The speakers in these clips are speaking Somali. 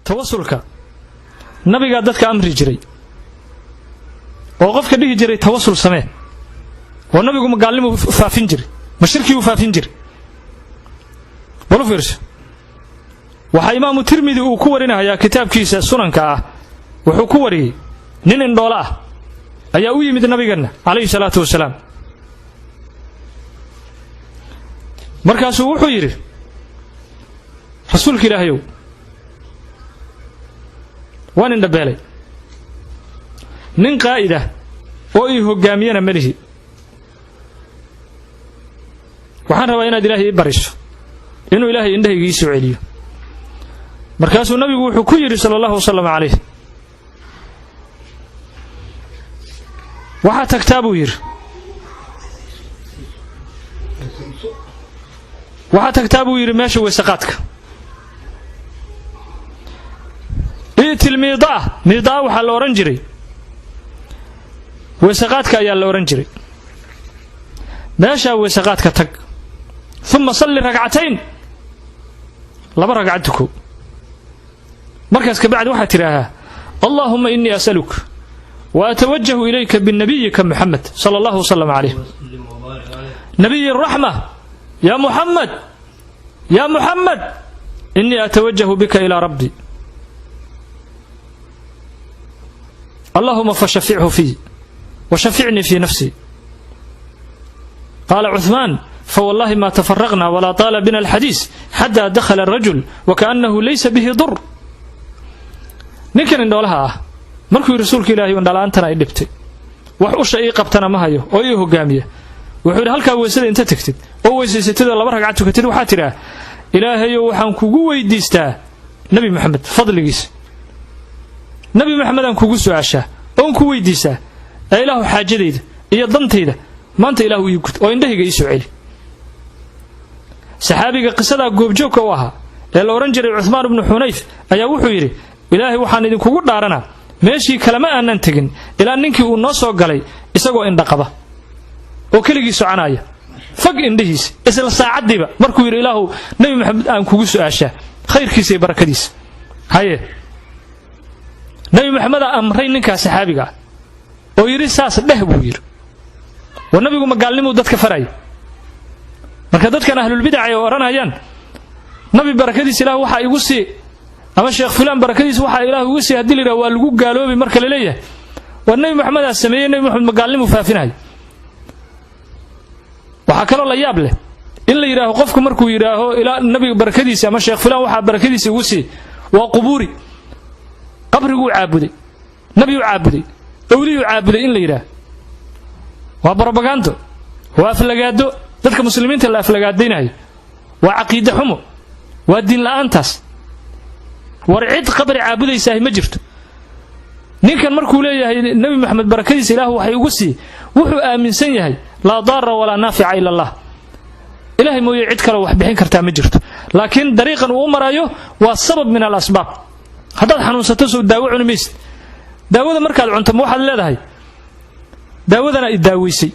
tawasulka nabiga dadka amri jiray oo qofka dhihi jiray tawasul samee oo nabigu magaalimo faafin jiray ma shirki uu faafin jiray wala fiirso waxa imaam tirmidhi uu ku warinayaa kitaabkiisa sunanka ah wuxuu ku wariyay nin indhoola ah ayaa u yimid nabigeena kaleey salaatu wasalaam markaasuu wuxuu yiri rasuulka ilaahayow waan indhabeelay nin qaa'ida oo ii hogaamiyana malihi waxaan rabaa inaad ilaahay bariso inuu ilaahay indhahayga ii soo celiyo markaasuu nabigu wuxuu ku yiri sallallahu alayhi waxa tagtaabuu yiri waxa tagtaabuu yiri meesha weesaqaadka tilmiidaa waxa la oran jiray weesaqaadka ayaa la oran jiray meesha weesaqaadka tag thumma salli rak'atayn laba ragcad tuko markaas ka bacdi waxa tiraahaa allahumma inni as'aluka wa atawajjahu ilayka bin nabiyyika muhammad sallallahu alayhi nabiyyi rahmah ya muhammad inni atawajjahu bika ila rabbi اللهم فشفعه فيه وشفعني في نفسي قال عثمان فوالله ما تفرغنا ولا طال بنا الحديث حتى دخل الرجل وكأنه ليس به ضر نكن indhoolaha markuu rasuulka ilaahay indhalaantana ay dhibtay wax u shay qabtana ma hayo oo ii hogaamiya wuxuu yiri halka weesada inta tagtid oo weesaysatid laba ragcad tukatid waxa tiraa ilaahayow waxaan kugu weydiistaa nabi maxamed fadligiisa nabi maxamed aan kugu su'aashaa oo ku weydiisaa ilaahu xaajadeyda iyo danteyda maanta ilaahu ii gud oo indhahayga ii soo celi saxaabiga qisada goobjoogka u ahaa ee la oran jiray Uthman ibn Hunayf ayaa wuxuu yiri ilaahay waxaan idin kugu dhaaranaa meeshii kalama aanan tagin ilaa ninkii uu noo soo galay isagoo indha qaba oo keligii soconaya fag indhihiisa isla saacadiiba markuu yiri ilaahu nabi maxamed aan kugu su'aashaa khayrkiisa iyo barakadiisa haye nabi maxamed amray ninka saxaabiga oo yiri saas dheh buu yiri oo nabigu magaalnimo dadka faray marka dadkan ahlul bid'ah ay oranayaan nabi barakadiisa ilaahu waxa igu sii ama sheekh fulan barakadiisa waxa ilaahu igu sii hadii la waa lagu gaaloobi marka la leeyahay waa nabi maxamed sameeyay nabi maxamed magaalnimo faafinayo waxa kale la yaab leh in la yiraahdo qofku markuu yiraahdo ila nabi barakadiisa ama sheekh fulan waxa barakadiisa igu sii waa quburi qabrigu caabuday nabigu caabuday awliyu caabuday in la yiraahdo waa propaganda waa aflagaado dadka muslimiinta la aflagaadeynayo waa aqeedo xumo waa diin la'aantaas war cid qabri caabudaysa ma jirto ninkan markuu leeyahay nabi maxamed barakadiisa ilaahu waxay ugu sii wuxuu aaminsan yahay la darra wala nafi'a illa allah ilaahay mooyee cid kale wax bixin kartaa ma jirto laakiin dariiqan uu marayo waa sabab min al asbaab haddaad xanuunsato soo daawo cunmaysid daawada markaad cunto waxaad leedahay daawadana ay daaweysay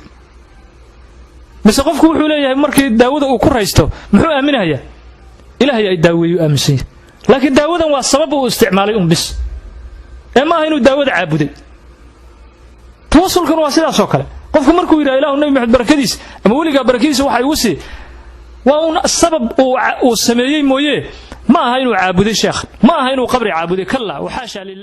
mise qofku wuxuu leeyahay markii daawada uu ku raysto muxuu aaminayaa ilaahay ay daaweeyo aaminsan laakiin daawadan waa sabab uu isticmaalay bis ma aha inuu daawada caabuday tawasulkan waa sidaas oo kale qofku markuu yiraahdo ilaahu nabi maxamed barakadiisa ama waliga barakadiisa waxa igu sii waa un sabab uu sameeyay mooyee ما هاي إنه عابد الشيخ ما هاي إنه قبر عابد كلا وحاشا لله.